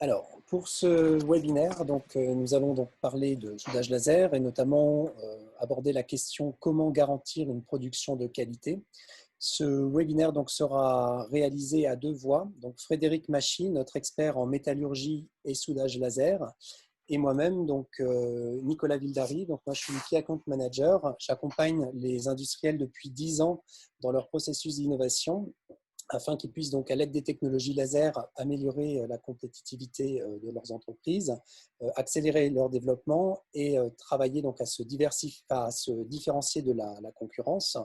Alors, pour ce webinaire, nous allons donc parler de soudage laser et notamment aborder la question comment garantir une production de qualité. Ce webinaire sera réalisé à deux voix. Donc, Frédéric Machy, notre expert en métallurgie et soudage laser, et moi-même, Nicolas Vildary. Donc, moi, je suis Key Account Manager. J'accompagne les industriels depuis 10 ans dans leur processus d'innovation afin qu'ils puissent, donc, à l'aide des technologies laser, améliorer la compétitivité de leurs entreprises, accélérer leur développement et travailler donc, à se différencier de la concurrence.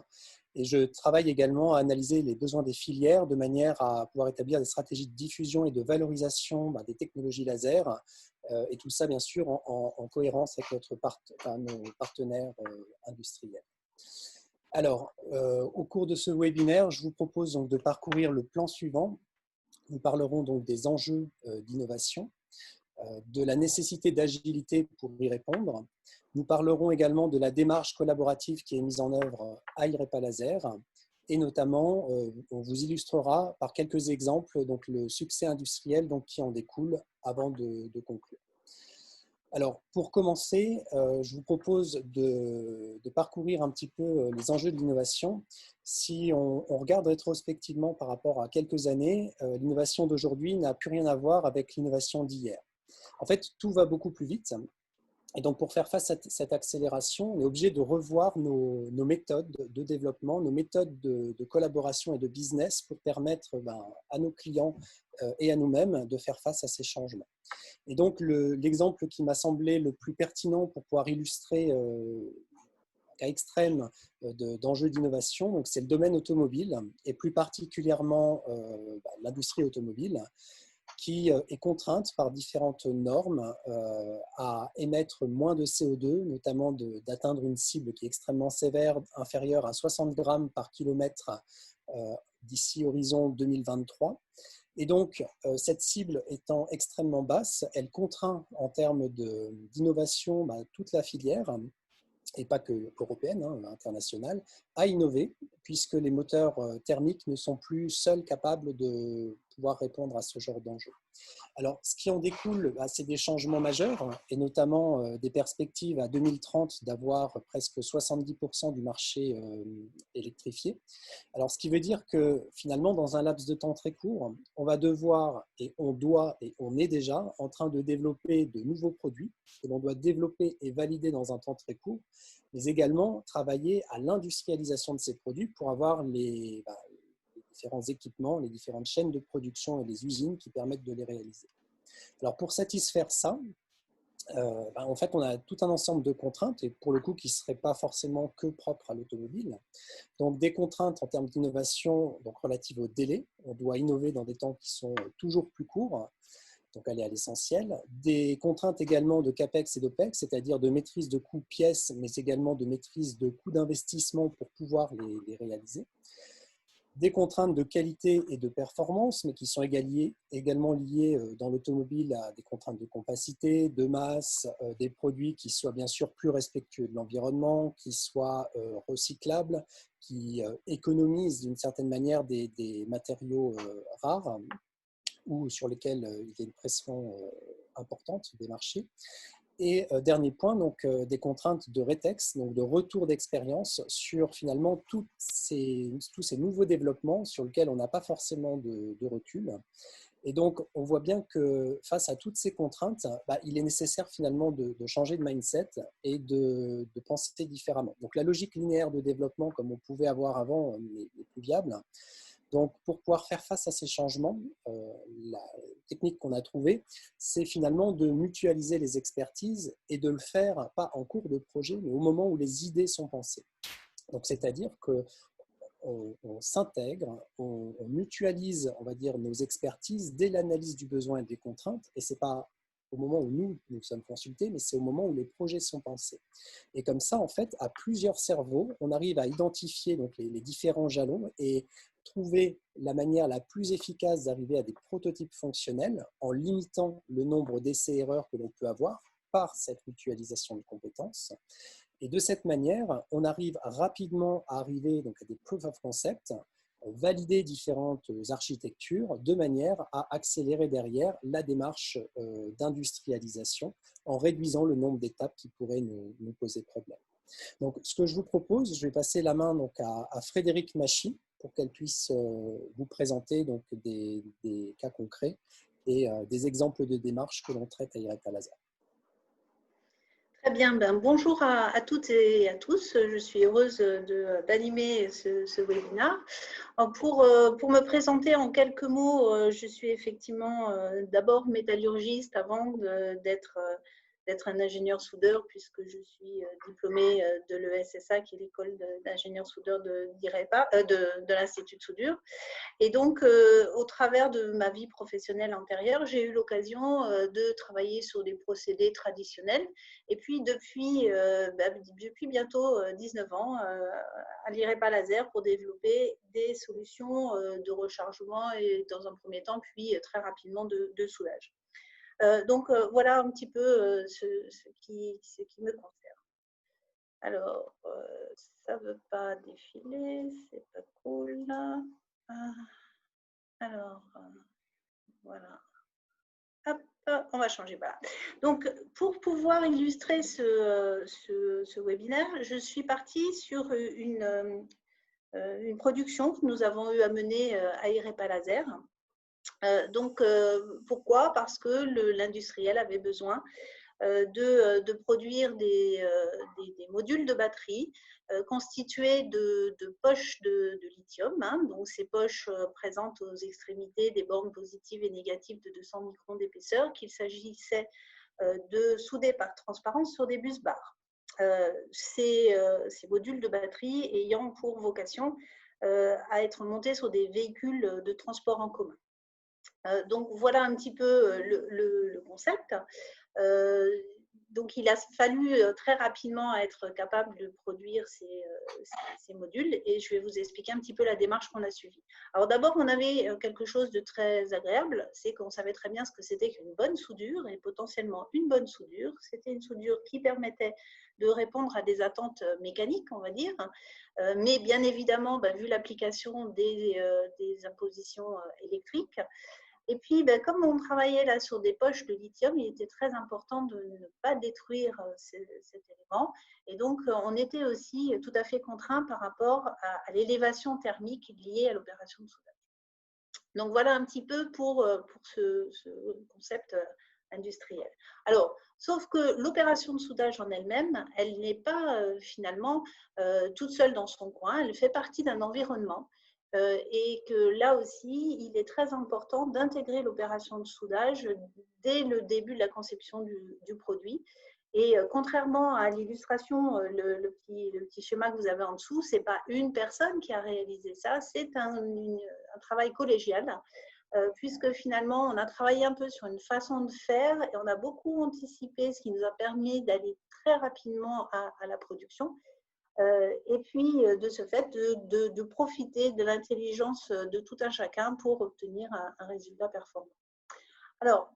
Et je travaille également à analyser les besoins des filières de manière à pouvoir établir des stratégies de diffusion et de valorisation des technologies laser, et tout ça, bien sûr, en cohérence avec nos partenaires industriels. Alors, au cours de ce webinaire, je vous propose donc de parcourir le plan suivant. Nous parlerons donc des enjeux d'innovation, de la nécessité d'agilité pour y répondre. Nous parlerons également de la démarche collaborative qui est mise en œuvre à IREPA Laser et notamment, on vous illustrera par quelques exemples donc, le succès industriel qui en découle avant de conclure. Alors, pour commencer, je vous propose de parcourir un petit peu les enjeux de l'innovation. Si on regarde rétrospectivement par rapport à quelques années, l'innovation d'aujourd'hui n'a plus rien à voir avec l'innovation d'hier. En fait, tout va beaucoup plus vite. Et donc, pour faire face à cette accélération, on est obligé de revoir nos méthodes de développement, nos méthodes de collaboration et de business pour permettre à nos clients et à nous-mêmes de faire face à ces changements. Et donc, l'exemple qui m'a semblé le plus pertinent pour pouvoir illustrer un cas extrême d'enjeux d'innovation, c'est le domaine automobile et plus particulièrement l'industrie automobile, qui est contrainte par différentes normes à émettre moins de CO2, notamment d'atteindre une cible qui est extrêmement sévère, inférieure à 60 grammes par kilomètre d'ici horizon 2023. Et donc, cette cible étant extrêmement basse, elle contraint en termes d'innovation toute la filière, et pas que européenne, internationale, à innover, puisque les moteurs thermiques ne sont plus seuls capables de pouvoir répondre à ce genre d'enjeu. Alors, ce qui en découle, c'est des changements majeurs, et notamment des perspectives à 2030 d'avoir presque 70% du marché électrifié. Alors, ce qui veut dire que finalement, dans un laps de temps très court, on va devoir, et on doit, et on est déjà en train de développer de nouveaux produits que l'on doit développer et valider dans un temps très court, mais également travailler à l'industrialisation de ces produits pour avoir les différents équipements, les différentes chaînes de production et les usines qui permettent de les réaliser. Alors, pour satisfaire ça, en fait, on a tout un ensemble de contraintes, et pour le coup, qui ne seraient pas forcément que propres à l'automobile. Donc, des contraintes en termes d'innovation relatives au délai. On doit innover dans des temps qui sont toujours plus courts, donc aller à l'essentiel. Des contraintes également de CAPEX et d'OPEX, c'est-à-dire de maîtrise de coûts pièces, mais également de maîtrise de coûts d'investissement pour pouvoir les réaliser. Des contraintes de qualité et de performance, mais qui sont également liées dans l'automobile à des contraintes de compacité, de masse, des produits qui soient bien sûr plus respectueux de l'environnement, qui soient recyclables, qui économisent d'une certaine manière des matériaux rares ou sur lesquels il y a une pression importante des marchés. Et dernier point, des contraintes de rétex, donc de retour d'expérience sur finalement tous ces nouveaux développements sur lesquels on n'a pas forcément de recul. Et donc, on voit bien que face à toutes ces contraintes, il est nécessaire finalement de changer de mindset et de penser différemment. Donc, la logique linéaire de développement, comme on pouvait avoir avant, n'est plus viable. Donc, pour pouvoir faire face à ces changements, la technique qu'on a trouvée, c'est finalement de mutualiser les expertises et de le faire, pas en cours de projet, mais au moment où les idées sont pensées. Donc, c'est-à-dire qu'on s'intègre, on mutualise, on va dire, nos expertises dès l'analyse du besoin et des contraintes, et ce n'est pas au moment où nous sommes consultés, mais c'est au moment où les projets sont pensés. Et comme ça, en fait, à plusieurs cerveaux, on arrive à identifier les différents jalons et trouver la manière la plus efficace d'arriver à des prototypes fonctionnels en limitant le nombre d'essais-erreurs que l'on peut avoir par cette mutualisation de compétences. Et de cette manière, on arrive rapidement à arriver à des proof of concept valider différentes architectures de manière à accélérer derrière la démarche d'industrialisation en réduisant le nombre d'étapes qui pourraient nous poser problème. Donc, ce que je vous propose, je vais passer la main donc, à Frédérique Machy pour qu'elle puisse vous présenter donc, des cas concrets et des exemples de démarches que l'on traite à IREPA Laser. Très bien, bonjour à toutes et à tous. Je suis heureuse d'animer ce webinaire. Pour me présenter en quelques mots, je suis effectivement d'abord métallurgiste avant d'être un ingénieur soudeur, puisque je suis diplômée de l'ESSA, qui est l'école d'ingénieurs soudeurs de l'Institut de soudure. Et donc, au travers de ma vie professionnelle antérieure, j'ai eu l'occasion de travailler sur des procédés traditionnels. Et puis, depuis bientôt 19 ans, à l'IREPA Laser pour développer des solutions de rechargement et dans un premier temps, puis très rapidement de soudage. Donc, voilà un petit peu ce qui me concerne. Alors, ça ne veut pas défiler, c'est pas cool. Alors, voilà. Hop, on va changer. Voilà. Donc, pour pouvoir illustrer ce webinaire, je suis partie sur une production que nous avons eu à mener à IREPA Laser. Donc, pourquoi? Parce que l'industriel avait besoin de produire des modules de batterie constitués de poches de lithium. Hein. Donc, ces poches présentent aux extrémités des bornes positives et négatives de 200 microns d'épaisseur qu'il s'agissait de souder par transparence sur des bus bars. Ces modules de batterie ayant pour vocation à être montés sur des véhicules de transport en commun. Donc, voilà un petit peu le concept. Donc, il a fallu très rapidement être capable de produire ces modules et je vais vous expliquer un petit peu la démarche qu'on a suivie. Alors, d'abord, on avait quelque chose de très agréable, c'est qu'on savait très bien ce que c'était qu'une bonne soudure et potentiellement une bonne soudure. C'était une soudure qui permettait de répondre à des attentes mécaniques, on va dire, mais bien évidemment, vu l'application des impositions électriques. Et puis, comme on travaillait là sur des poches de lithium, il était très important de ne pas détruire cet élément. Et donc, on était aussi tout à fait contraint par rapport à l'élévation thermique liée à l'opération de soudage. Donc, voilà un petit peu pour ce concept industriel. Alors, sauf que l'opération de soudage en elle-même, elle n'est pas finalement toute seule dans son coin, elle fait partie d'un environnement. Et que là aussi, il est très important d'intégrer l'opération de soudage dès le début de la conception du produit. Et contrairement à l'illustration, le petit schéma que vous avez en dessous, ce n'est pas une personne qui a réalisé ça, c'est un travail collégial, puisque finalement, on a travaillé un peu sur une façon de faire et on a beaucoup anticipé, ce qui nous a permis d'aller très rapidement à la production. Et puis, de ce fait, de profiter de l'intelligence de tout un chacun pour obtenir un résultat performant. Alors,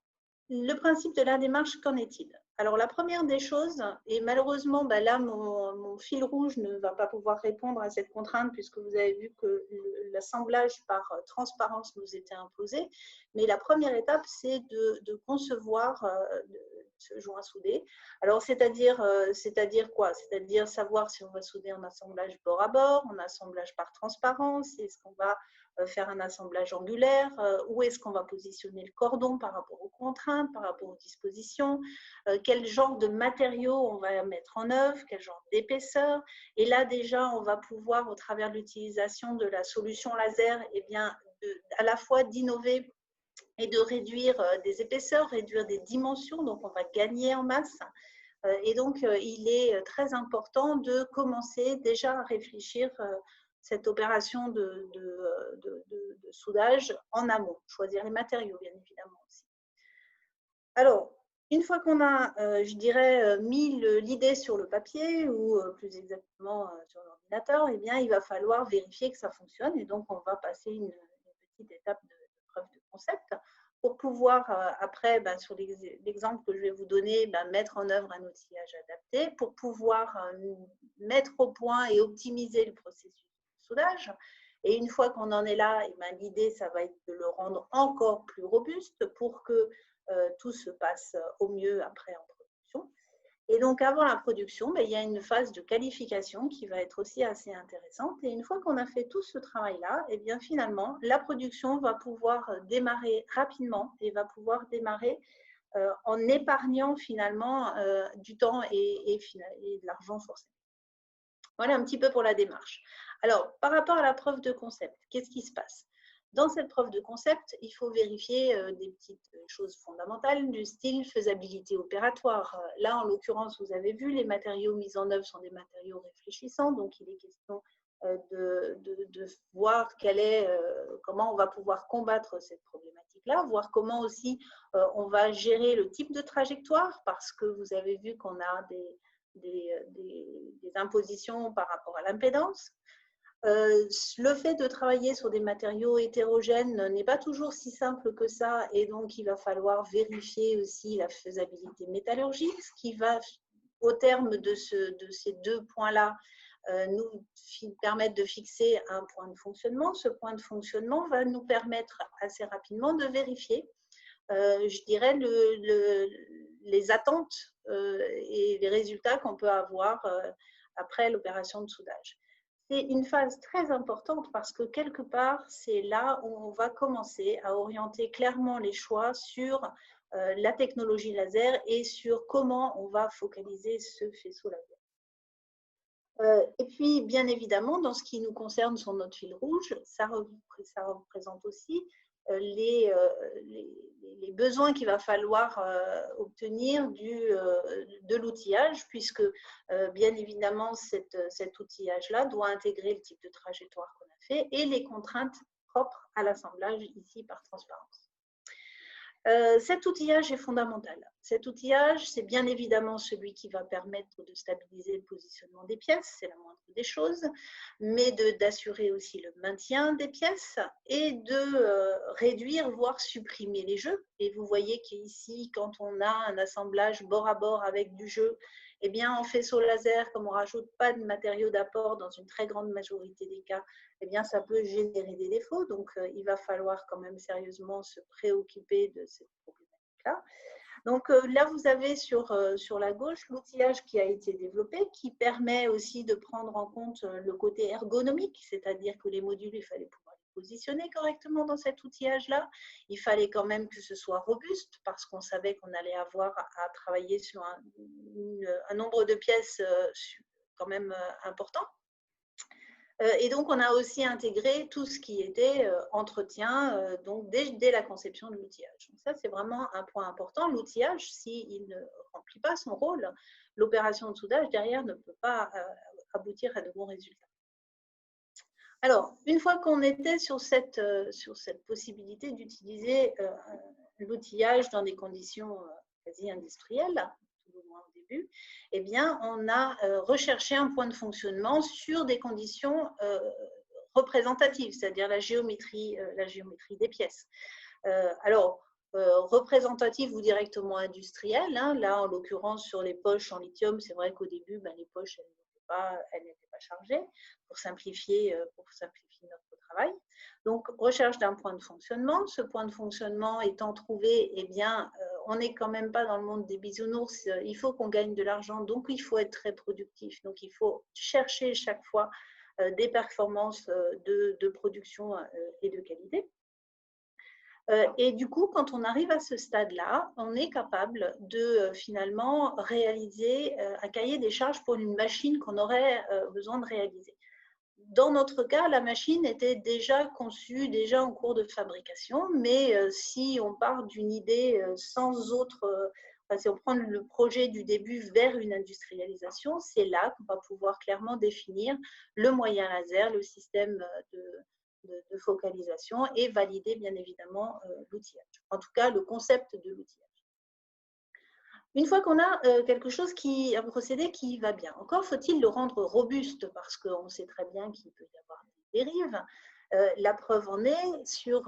le principe de la démarche, qu'en est-il? Alors, la première des choses, et malheureusement, là, mon fil rouge ne va pas pouvoir répondre à cette contrainte puisque vous avez vu que l'assemblage par transparence nous était imposé. Mais la première étape, c'est de concevoir ce joint soudé. Alors, c'est-à-dire quoi? C'est-à-dire savoir si on va souder en assemblage bord à bord, en assemblage par transparence, est-ce qu'on va faire un assemblage angulaire, où est-ce qu'on va positionner le cordon par rapport aux contraintes, par rapport aux dispositions, quel genre de matériaux on va mettre en œuvre, quel genre d'épaisseur. Et là, déjà, on va pouvoir, au travers de l'utilisation de la solution laser, à la fois d'innover et de réduire des épaisseurs, réduire des dimensions, donc on va gagner en masse. Et donc, il est très important de commencer déjà à réfléchir cette opération de soudage en amont. Choisir les matériaux, bien évidemment aussi. Alors, une fois qu'on a, je dirais, mis l'idée sur le papier ou plus exactement sur l'ordinateur, eh bien, il va falloir vérifier que ça fonctionne. Et donc, on va passer une petite étape de preuve de concept pour pouvoir, après, sur l'exemple que je vais vous donner, mettre en œuvre un outillage adapté pour pouvoir mettre au point et optimiser le processus de soudage. Et une fois qu'on en est là, l'idée, ça va être de le rendre encore plus robuste pour que tout se passe au mieux après en production. Et donc, avant la production, il y a une phase de qualification qui va être aussi assez intéressante. Et une fois qu'on a fait tout ce travail-là, et bien finalement, la production va pouvoir démarrer rapidement et va pouvoir démarrer en épargnant finalement du temps et de l'argent forcément. Voilà un petit peu pour la démarche. Alors, par rapport à la preuve de concept, qu'est-ce qui se passe? Dans cette preuve de concept, il faut vérifier des petites choses fondamentales du style faisabilité opératoire. Là, en l'occurrence, vous avez vu, les matériaux mis en œuvre sont des matériaux réfléchissants, donc il est question de voir comment on va pouvoir combattre cette problématique-là, voir comment aussi on va gérer le type de trajectoire, parce que vous avez vu qu'on a des impositions par rapport à l'impédance. Le fait de travailler sur des matériaux hétérogènes n'est pas toujours si simple que ça, et donc il va falloir vérifier aussi la faisabilité métallurgique, ce qui va, au terme de ces deux points-là, nous permettre de fixer un point de fonctionnement. Ce point de fonctionnement va nous permettre assez rapidement de vérifier, je dirais, les attentes et les résultats qu'on peut avoir après l'opération de soudage. C'est une phase très importante parce que quelque part, c'est là où on va commencer à orienter clairement les choix sur la technologie laser et sur comment on va focaliser ce faisceau laser. Et puis, bien évidemment, dans ce qui nous concerne sur notre fil rouge, ça représente aussi les besoins qu'il va falloir obtenir de l'outillage, puisque bien évidemment, cet outillage-là doit intégrer le type de trajectoire qu'on a fait et les contraintes propres à l'assemblage ici par transparence. Cet outillage est fondamental. Cet outillage, c'est bien évidemment celui qui va permettre de stabiliser le positionnement des pièces, c'est la moindre des choses, mais d'assurer aussi le maintien des pièces et de réduire, voire supprimer les jeux. Et vous voyez qu'ici, quand on a un assemblage bord à bord avec du jeu, eh bien, en faisceau laser, comme on ne rajoute pas de matériaux d'apport dans une très grande majorité des cas, eh bien, ça peut générer des défauts. Donc, il va falloir quand même sérieusement se préoccuper de cette problématique-là. Donc, là, vous avez sur la gauche l'outillage qui a été développé, qui permet aussi de prendre en compte le côté ergonomique, c'est-à-dire que les modules, il fallait pouvoir les positionner correctement dans cet outillage-là. Il fallait quand même que ce soit robuste, parce qu'on savait qu'on allait avoir à travailler sur un nombre de pièces quand même important. Et donc, on a aussi intégré tout ce qui était entretien donc dès la conception de l'outillage. Donc ça, c'est vraiment un point important. L'outillage, s'il ne remplit pas son rôle, l'opération de soudage derrière ne peut pas aboutir à de bons résultats. Alors, une fois qu'on était sur cette possibilité d'utiliser l'outillage dans des conditions quasi industrielles, au début, eh bien, on a recherché un point de fonctionnement sur des conditions représentatives, c'est-à-dire la géométrie des pièces. Alors, représentative ou directement industrielle, hein, là, en l'occurrence, sur les poches en lithium, c'est vrai qu'au début, les poches, elles n'étaient pas chargées pour simplifier notre travail. Donc, recherche d'un point de fonctionnement. Ce point de fonctionnement étant trouvé, eh bien, on n'est quand même pas dans le monde des bisounours. Il faut qu'on gagne de l'argent, donc il faut être très productif. Donc, il faut chercher chaque fois des performances de production et de qualité. Et du coup, quand on arrive à ce stade-là, on est capable de finalement réaliser un cahier des charges pour une machine qu'on aurait besoin de réaliser. Dans notre cas, la machine était déjà conçue, déjà en cours de fabrication, mais si on part d'une idée sans autre, si on prend le projet du début vers une industrialisation, c'est là qu'on va pouvoir clairement définir le moyen laser, le système de focalisation et valider bien évidemment l'outillage, en tout cas le concept de l'outillage. Une fois qu'on a un procédé qui va bien, encore faut-il le rendre robuste parce qu'on sait très bien qu'il peut y avoir des dérives. La preuve en est, sur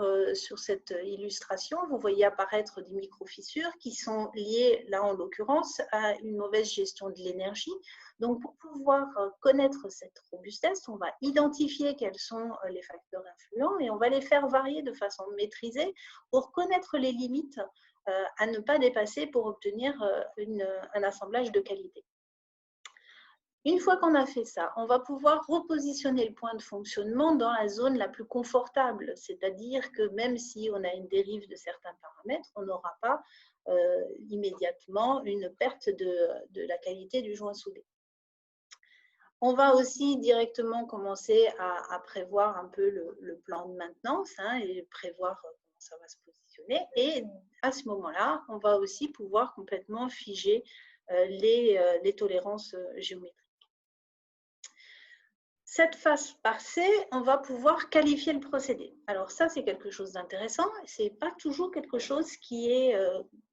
cette illustration, vous voyez apparaître des micro-fissures qui sont liées, là en l'occurrence, à une mauvaise gestion de l'énergie. Donc, pour pouvoir connaître cette robustesse, on va identifier quels sont les facteurs influents et on va les faire varier de façon maîtrisée pour connaître les limites à ne pas dépasser pour obtenir un assemblage de qualité. Une fois qu'on a fait ça, on va pouvoir repositionner le point de fonctionnement dans la zone la plus confortable, c'est-à-dire que même si on a une dérive de certains paramètres, on n'aura pas immédiatement une perte de la qualité du joint soudé. On va aussi directement commencer à prévoir un peu le plan de maintenance et prévoir comment ça va se positionner. Et à ce moment-là, on va aussi pouvoir complètement figer les tolérances géométriques. Cette phase passée, on va pouvoir qualifier le procédé. Alors ça, c'est quelque chose d'intéressant. Ce n'est pas toujours quelque chose qui est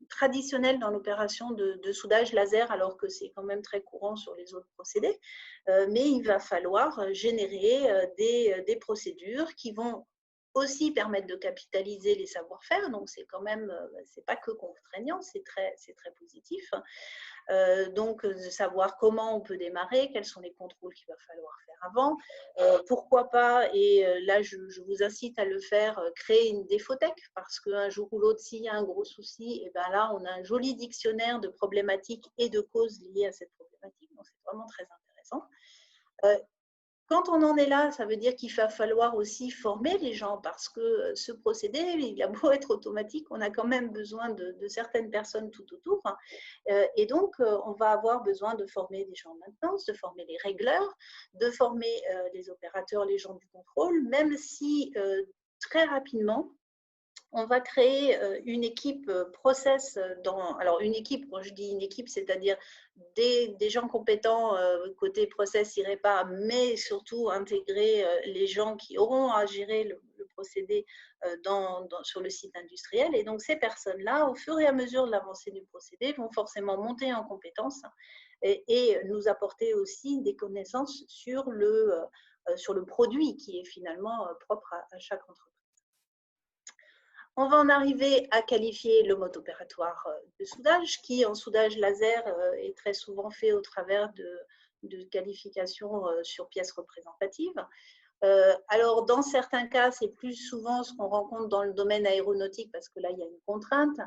traditionnel dans l'opération de soudage laser, alors que c'est quand même très courant sur les autres procédés. Mais il va falloir générer des procédures qui vont aussi permettre de capitaliser les savoir-faire. Donc, c'est quand même, c'est pas que contraignant, c'est très positif. Donc, de savoir comment on peut démarrer, quels sont les contrôles qu'il va falloir faire avant, pourquoi pas, et là je vous incite à le faire, créer une défothèque, parce qu'un jour ou l'autre, s'il y a un gros souci, et bien là on a un joli dictionnaire de problématiques et de causes liées à cette problématique, donc c'est vraiment très intéressant. Quand on en est là, ça veut dire qu'il va falloir aussi former les gens parce que ce procédé, il a beau être automatique, on a quand même besoin de certaines personnes tout autour. Et donc, on va avoir besoin de former des gens en maintenance, de former les régleurs, de former les opérateurs, les gens du contrôle, même si très rapidement, on va créer une équipe process alors une équipe, quand je dis une équipe, c'est-à-dire des gens compétents côté process IREPA, mais surtout intégrer les gens qui auront à gérer le procédé sur le site industriel. Et donc ces personnes-là, au fur et à mesure de l'avancée du procédé, vont forcément monter en compétences et nous apporter aussi des connaissances sur le produit qui est finalement propre à chaque entreprise. On va en arriver à qualifier le mode opératoire de soudage, qui en soudage laser est très souvent fait au travers de qualifications sur pièces représentatives. Alors, dans certains cas, c'est plus souvent ce qu'on rencontre dans le domaine aéronautique, parce que là, il y a une contrainte,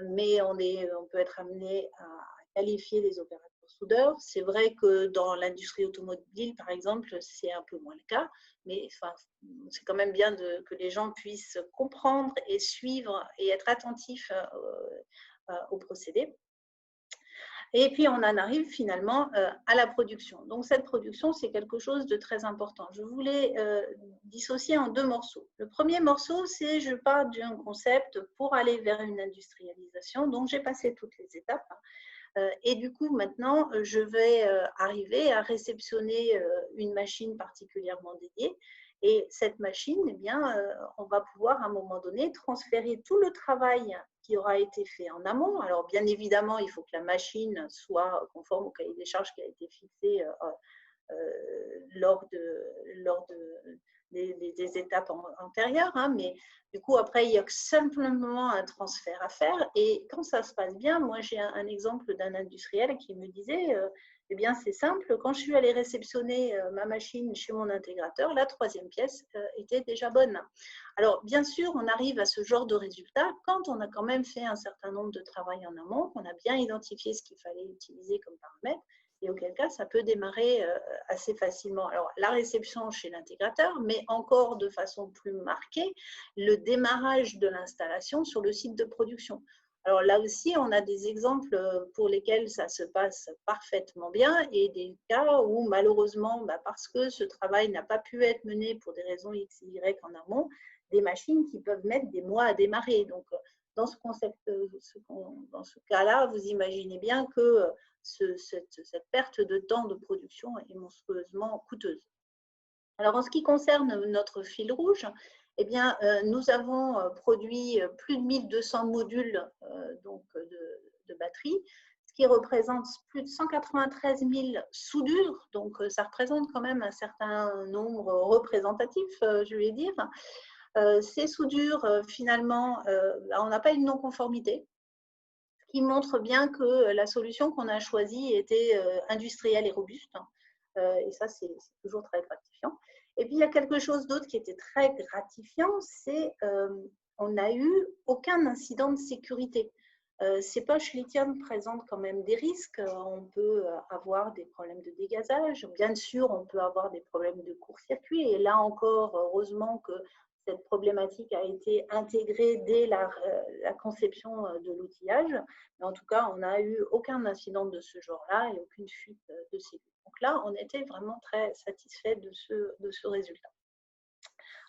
mais on peut être amené à qualifier les opérateurs soudeurs. C'est vrai que dans l'industrie automobile, par exemple, c'est un peu moins le cas, mais enfin, c'est quand même bien que les gens puissent comprendre et suivre et être attentifs au procédé. Et puis, on en arrive finalement à la production. Donc, cette production, c'est quelque chose de très important. Je voulais dissocier en deux morceaux. Le premier morceau, c'est je pars d'un concept pour aller vers une industrialisation. Donc, j'ai passé toutes les étapes. Et du coup, maintenant, je vais arriver à réceptionner une machine particulièrement dédiée. Et cette machine, eh bien, on va pouvoir à un moment donné transférer tout le travail qui aura été fait en amont. Alors, bien évidemment, il faut que la machine soit conforme au cahier des charges qui a été fixé lors des étapes antérieures, mais du coup, après, il y a simplement un transfert à faire. Et quand ça se passe bien, moi, j'ai un exemple d'un industriel qui me disait, eh bien, c'est simple, quand je suis allée réceptionner ma machine chez mon intégrateur, la troisième pièce était déjà bonne. Alors, bien sûr, on arrive à ce genre de résultat quand on a quand même fait un certain nombre de travail en amont, qu'on a bien identifié ce qu'il fallait utiliser comme paramètres, et auquel cas, ça peut démarrer assez facilement. Alors, la réception chez l'intégrateur, mais encore de façon plus marquée, le démarrage de l'installation sur le site de production. Alors là aussi, on a des exemples pour lesquels ça se passe parfaitement bien et des cas où malheureusement, parce que ce travail n'a pas pu être mené pour des raisons X, Y en amont, des machines qui peuvent mettre des mois à démarrer. Donc, dans ce cas-là, vous imaginez bien que cette perte de temps de production est monstrueusement coûteuse. Alors, en ce qui concerne notre fil rouge, eh bien, nous avons produit plus de 1200 modules de batterie, ce qui représente plus de 193 000 soudures, donc ça représente quand même un certain nombre représentatif, je vais dire. Ces soudures, finalement, on n'a pas une non-conformité, ce qui montre bien que la solution qu'on a choisie était industrielle et robuste. Et ça, c'est toujours très gratifiant. Et puis, il y a quelque chose d'autre qui était très gratifiant, c'est qu'on n'a eu aucun incident de sécurité. Ces poches lithium présentent quand même des risques. On peut avoir des problèmes de dégazage. Bien sûr, on peut avoir des problèmes de court-circuit. Et là encore, heureusement que cette problématique a été intégrée dès la conception de l'outillage. Mais en tout cas, on n'a eu aucun incident de ce genre-là et aucune fuite de cellules. Donc là, on était vraiment très satisfait de ce résultat.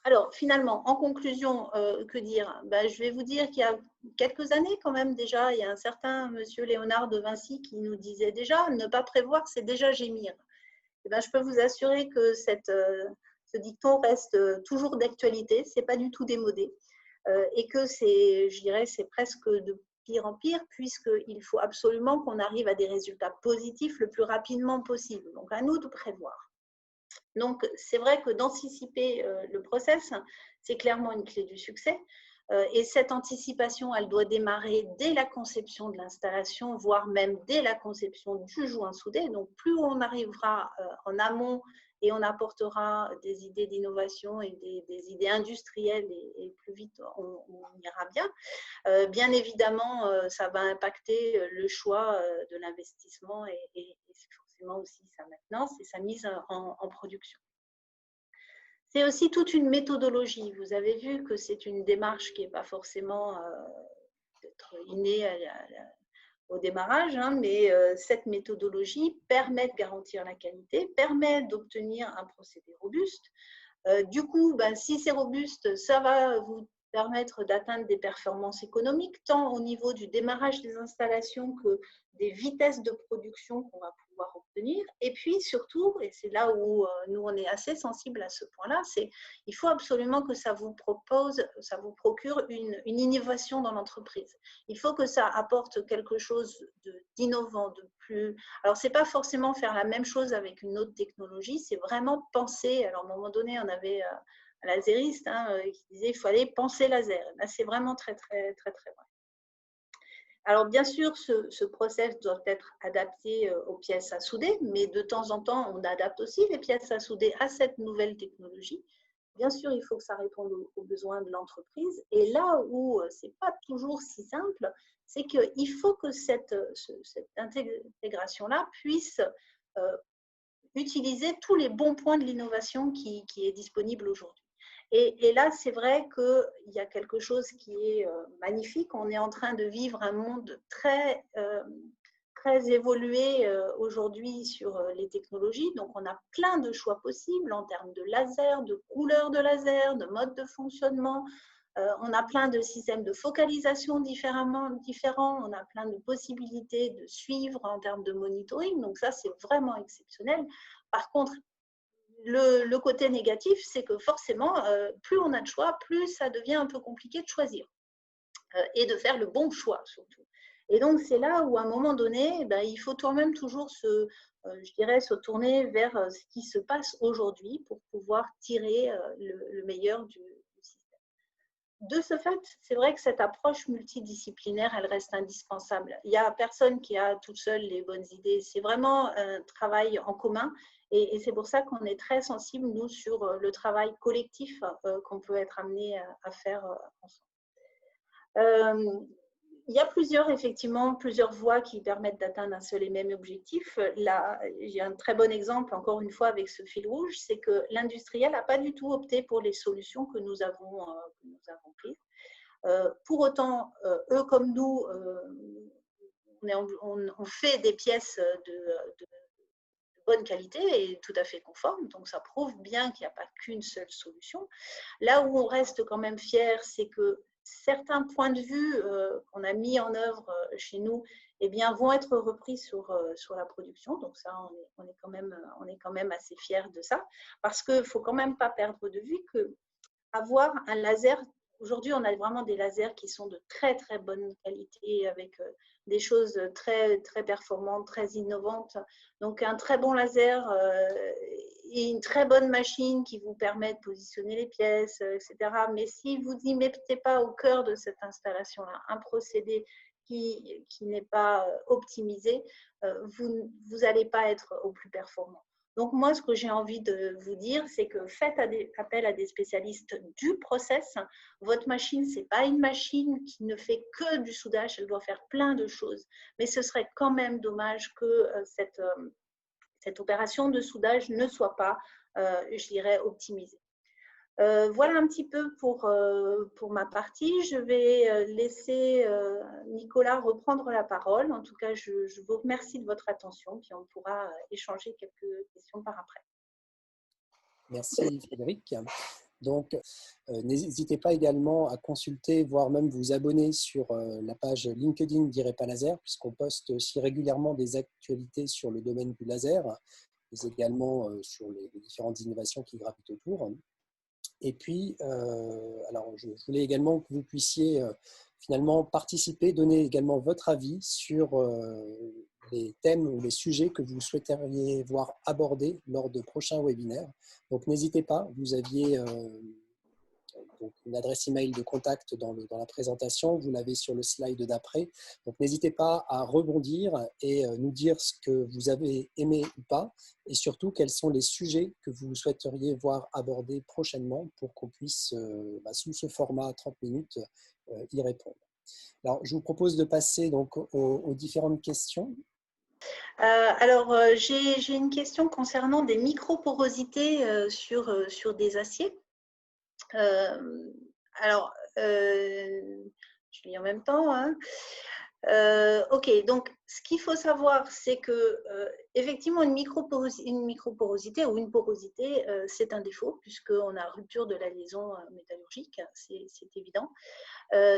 Alors, finalement, en conclusion, que dire? Je vais vous dire qu'il y a quelques années, quand même, déjà, il y a un certain monsieur Léonard de Vinci qui nous disait déjà « ne pas prévoir, c'est déjà gémir ». Je peux vous assurer que ce dicton reste toujours d'actualité, ce n'est pas du tout démodé, et que je dirais, c'est presque de pire en pire, puisqu'il faut absolument qu'on arrive à des résultats positifs le plus rapidement possible. Donc, à nous de prévoir. Donc, c'est vrai que d'anticiper le process, c'est clairement une clé du succès. Et cette anticipation, elle doit démarrer dès la conception de l'installation, voire même dès la conception du joint soudé. Donc, plus on arrivera en amont et on apportera des idées d'innovation et des idées industrielles, et plus vite on ira bien. Bien évidemment, ça va impacter le choix de l'investissement et forcément aussi sa maintenance et sa mise en production. C'est aussi toute une méthodologie. Vous avez vu que c'est une démarche qui n'est pas forcément d'être innée au démarrage, hein, mais cette méthodologie permet de garantir la qualité, permet d'obtenir un procédé robuste. Du coup, si c'est robuste, ça va vous permettre d'atteindre des performances économiques, tant au niveau du démarrage des installations que des vitesses de production qu'on va pouvoir obtenir. Et puis surtout, et c'est là où nous on est assez sensible à ce point-là, c'est il faut absolument que ça vous procure une innovation dans l'entreprise. Il faut que ça apporte quelque chose d'innovant, de plus. Alors c'est pas forcément faire la même chose avec une autre technologie, c'est vraiment penser. Alors à un moment donné, on avait un lasériste qui disait qu'il fallait penser laser. C'est vraiment très, très, très, très vrai. Alors, bien sûr, ce process doit être adapté aux pièces à souder, mais de temps en temps, on adapte aussi les pièces à souder à cette nouvelle technologie. Bien sûr, il faut que ça réponde aux besoins de l'entreprise. Et là où ce n'est pas toujours si simple, c'est qu'il faut que cette intégration-là puisse utiliser tous les bons points de l'innovation qui est disponible aujourd'hui. Et là, c'est vrai qu'il y a quelque chose qui est magnifique. On est en train de vivre un monde très, très évolué aujourd'hui sur les technologies. Donc, on a plein de choix possibles en termes de laser, de couleurs de laser, de modes de fonctionnement. On a plein de systèmes de focalisation différents. On a plein de possibilités de suivre en termes de monitoring. Donc, ça, c'est vraiment exceptionnel. Par contre, le côté négatif, c'est que forcément, plus on a de choix, plus ça devient un peu compliqué de choisir et de faire le bon choix surtout. Et donc, c'est là où, à un moment donné, il faut quand même toujours se tourner vers ce qui se passe aujourd'hui pour pouvoir tirer le meilleur du système. De ce fait, c'est vrai que cette approche multidisciplinaire, elle reste indispensable. Il n'y a personne qui a toute seule les bonnes idées. C'est vraiment un travail en commun. Et c'est pour ça qu'on est très sensible, nous, sur le travail collectif qu'on peut être amené à faire ensemble. Il y a plusieurs voies qui permettent d'atteindre un seul et même objectif. Là, j'ai un très bon exemple, encore une fois, avec ce fil rouge, c'est que l'industriel n'a pas du tout opté pour les solutions que nous avons prises. Pour autant, eux comme nous, on fait des pièces de bonne qualité et tout à fait conforme, donc ça prouve bien qu'il n'y a pas qu'une seule solution. Là où on reste quand même fier, c'est que certains points de vue qu'on a mis en œuvre chez nous vont être repris sur la production, donc ça on est quand même assez fiers de ça, parce qu'il ne faut quand même pas perdre de vue que avoir un laser aujourd'hui, on a vraiment des lasers qui sont de très, très bonne qualité avec des choses très, très performantes, très innovantes. Donc, un très bon laser et une très bonne machine qui vous permet de positionner les pièces, etc. Mais si vous n'y mettez pas au cœur de cette installation-là un procédé qui n'est pas optimisé, vous n'allez pas être au plus performant. Donc, moi, ce que j'ai envie de vous dire, c'est que faites appel à des spécialistes du process. Votre machine, ce n'est pas une machine qui ne fait que du soudage, elle doit faire plein de choses. Mais ce serait quand même dommage que cette opération de soudage ne soit pas, je dirais, optimisée. Voilà un petit peu pour ma partie. Je vais laisser Nicolas reprendre la parole. En tout cas, je vous remercie de votre attention, puis on pourra échanger quelques questions par après. Merci Frédéric. Donc, n'hésitez pas également à consulter, voire même vous abonner sur la page LinkedIn d'IREPA Laser, puisqu'on poste aussi régulièrement des actualités sur le domaine du laser, mais également sur les différentes innovations qui gravitent autour. Et puis, alors, je voulais également que vous puissiez finalement participer, donner également votre avis sur les thèmes ou les sujets que vous souhaiteriez voir abordés lors de prochains webinaires. Donc, n'hésitez pas, vous aviez donc une adresse email de contact dans la présentation, vous l'avez sur le slide d'après. Donc, n'hésitez pas à rebondir et nous dire ce que vous avez aimé ou pas, et surtout quels sont les sujets que vous souhaiteriez voir abordés prochainement pour qu'on puisse, sous ce format 30 minutes, y répondre. Alors, je vous propose de passer donc aux différentes questions. J'ai une question concernant des microporosités sur des aciers. Je lis en même temps. Hein. Ok, donc ce qu'il faut savoir, c'est que effectivement une microporosité ou une porosité, c'est un défaut puisqu'on a rupture de la liaison métallurgique, c'est évident.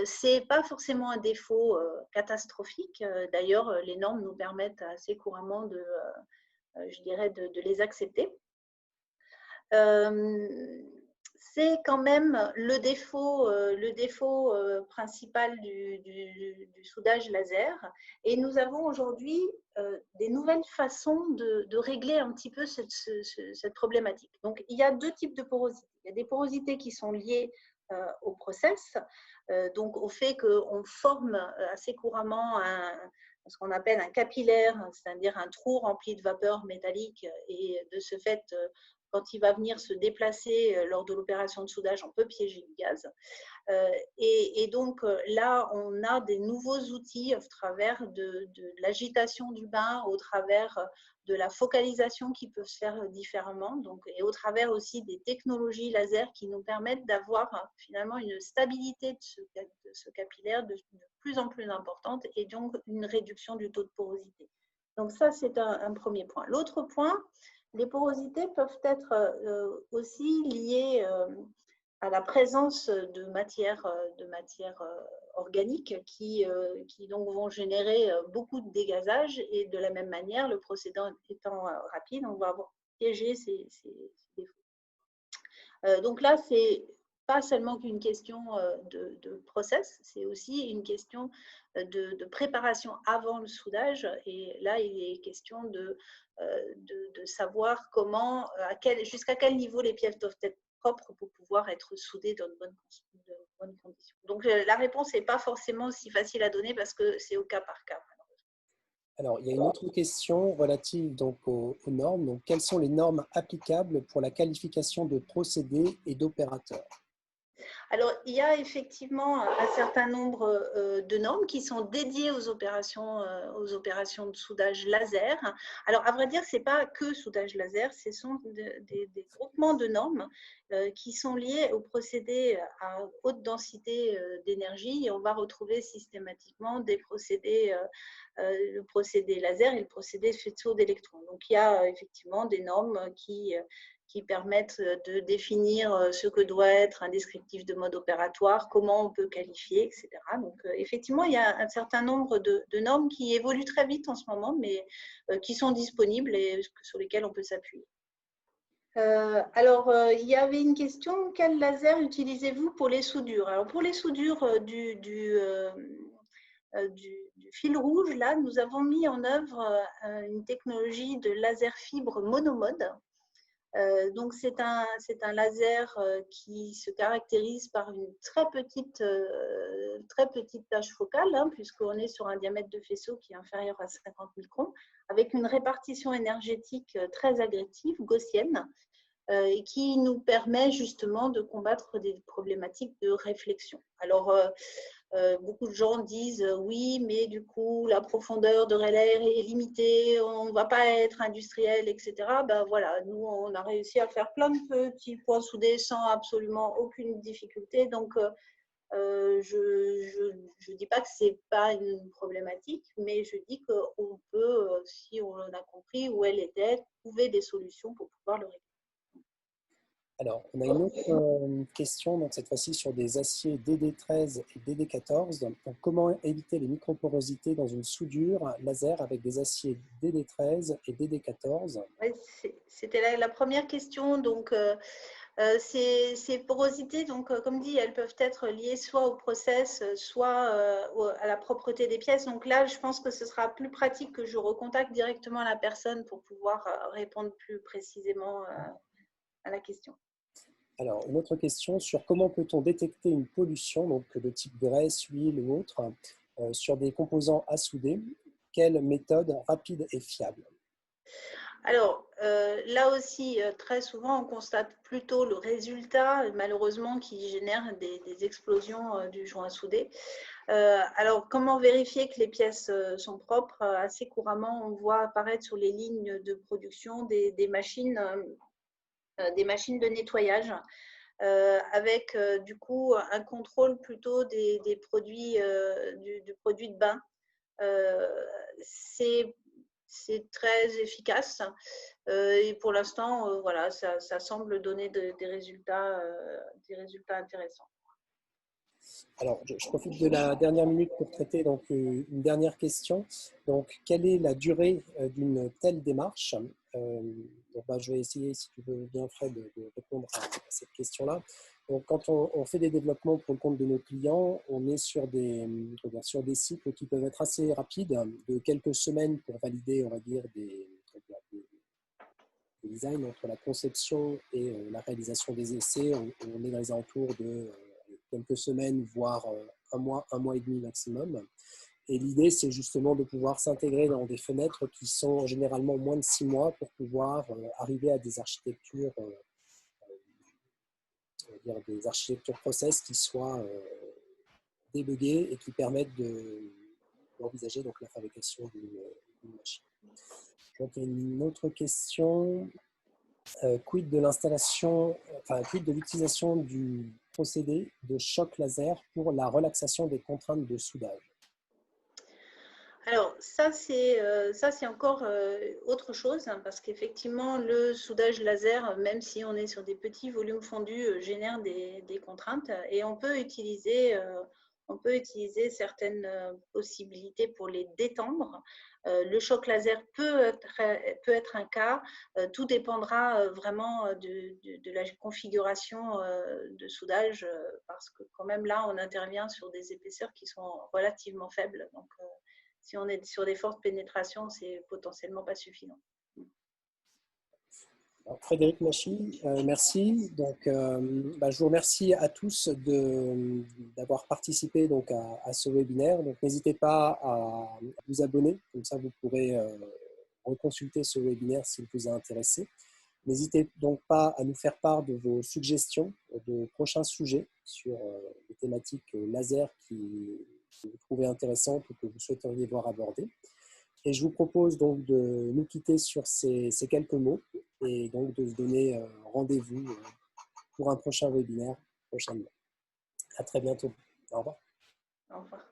C'est pas forcément un défaut catastrophique. D'ailleurs, les normes nous permettent assez couramment je dirais, de les accepter. C'est quand même le défaut principal du soudage laser. Et nous avons aujourd'hui des nouvelles façons de régler un petit peu cette problématique. Donc, il y a deux types de porosités. Il y a des porosités qui sont liées au process, donc au fait qu'on forme assez couramment ce qu'on appelle un capillaire, c'est-à-dire un trou rempli de vapeur métallique, et de ce fait, quand il va venir se déplacer lors de l'opération de soudage, on peut piéger du gaz. Et donc là, on a des nouveaux outils au travers de l'agitation du bain, au travers de la focalisation qui peut se faire différemment, donc, et au travers aussi des technologies laser qui nous permettent d'avoir finalement une stabilité de ce capillaire de plus en plus importante et donc une réduction du taux de porosité. Donc ça, c'est un premier point. L'autre point, les porosités peuvent être aussi liées à la présence de matières organiques qui donc vont générer beaucoup de dégazage, et de la même manière, le procédé étant rapide, on va avoir piégé ces défauts. Donc là, c'est pas seulement qu'une question de process, c'est aussi une question de préparation avant le soudage. Et là, il est question de savoir comment, jusqu'à quel niveau les pièces doivent être propres pour pouvoir être soudées dans de bonnes conditions. Donc, la réponse n'est pas forcément si facile à donner parce que c'est au cas par cas. Alors, il y a une autre question relative donc aux normes. Donc, quelles sont les normes applicables pour la qualification de procédés et d'opérateurs? Alors, il y a effectivement un certain nombre de normes qui sont dédiées aux opérations de soudage laser. Alors, à vrai dire, ce n'est pas que soudage laser, ce sont des groupements de normes qui sont liés aux procédés à haute densité d'énergie, et on va retrouver systématiquement des procédés, le procédé laser et le procédé faisceau d'électrons. Donc, il y a effectivement des normes qui permettent de définir ce que doit être un descriptif de mode opératoire, comment on peut qualifier, etc. Donc, effectivement, il y a un certain nombre de normes qui évoluent très vite en ce moment, mais qui sont disponibles et sur lesquelles on peut s'appuyer. Il y avait une question, quel laser utilisez-vous pour les soudures? Alors, pour les soudures du fil rouge, là, nous avons mis en œuvre une technologie de laser fibre monomode. Donc, c'est un laser qui se caractérise par une très petite tâche focale, hein, puisqu'on est sur un diamètre de faisceau qui est inférieur à 50 microns, avec une répartition énergétique très agressive, gaussienne, et qui nous permet justement de combattre des problématiques de réflexion. Alors, beaucoup de gens disent oui, mais du coup, la profondeur de relais est limitée, on ne va pas être industriel, etc. Ben voilà, nous, on a réussi à faire plein de petits points soudés sans absolument aucune difficulté. Donc, je ne dis pas que ce n'est pas une problématique, mais je dis qu'on peut, si on a compris où elle était, trouver des solutions pour pouvoir le régler. Alors, on a une autre question, donc cette fois-ci sur des aciers DD13 et DD14. Donc, comment éviter les microporosités dans une soudure laser avec des aciers DD13 et DD14? Ouais, c'était la première question. Donc, ces porosités, donc, comme dit, elles peuvent être liées soit au process, soit à la propreté des pièces. Donc là, je pense que ce sera plus pratique que je recontacte directement la personne pour pouvoir répondre plus précisément à la question. Alors, une autre question sur comment peut-on détecter une pollution, donc de type graisse, huile ou autre, sur des composants à souder? Quelle méthode rapide et fiable? Alors, là aussi, très souvent, on constate plutôt le résultat, malheureusement, qui génère des explosions du joint soudé. Alors, comment vérifier que les pièces sont propres? Assez couramment, on voit apparaître sur les lignes de production des machines de nettoyage avec du coup un contrôle plutôt des produits, du produit de bain. C'est très efficace et pour l'instant, voilà, ça semble donner des résultats intéressants. Alors, je profite de la dernière minute pour traiter donc, une dernière question. Donc, quelle est la durée d'une telle démarche? Donc, je vais essayer, si tu veux bien, Fred, de répondre à cette question-là. Donc, quand on fait des développements pour le compte de nos clients, on est sur sur des cycles qui peuvent être assez rapides, de quelques semaines pour valider, on va dire, des designs entre la conception et la réalisation des essais. On est dans les alentours de quelques semaines, voire un mois et demi maximum. Et l'idée, c'est justement de pouvoir s'intégrer dans des fenêtres qui sont généralement moins de 6 mois pour pouvoir arriver à des architectures, des architectures process qui soient débuggées et qui permettent d'envisager donc la fabrication d'une machine. Donc, il y a une autre question. Quid de l'installation, quid de l'utilisation du procédé de choc laser pour la relaxation des contraintes de soudage? Alors, ça, c'est encore autre chose, hein, parce qu'effectivement, le soudage laser, même si on est sur des petits volumes fondus, génère des contraintes et on peut utiliser certaines possibilités pour les détendre. Le choc laser peut être un cas, tout dépendra vraiment de la configuration de soudage, parce que quand même là, on intervient sur des épaisseurs qui sont relativement faibles. Donc, si on est sur des fortes pénétrations, c'est potentiellement pas suffisant. Alors, Frédéric Machy, merci. Donc, je vous remercie à tous d'avoir participé donc, à ce webinaire. Donc, n'hésitez pas à vous abonner, comme ça vous pourrez reconsulter ce webinaire s'il vous a intéressé. N'hésitez donc pas à nous faire part de vos suggestions de prochains sujets sur les thématiques laser que vous trouvez intéressantes ou que vous souhaiteriez voir abordées. Et je vous propose donc de nous quitter sur ces quelques mots et donc de se donner rendez-vous pour un prochain webinaire prochainement. À très bientôt. Au revoir. Au revoir.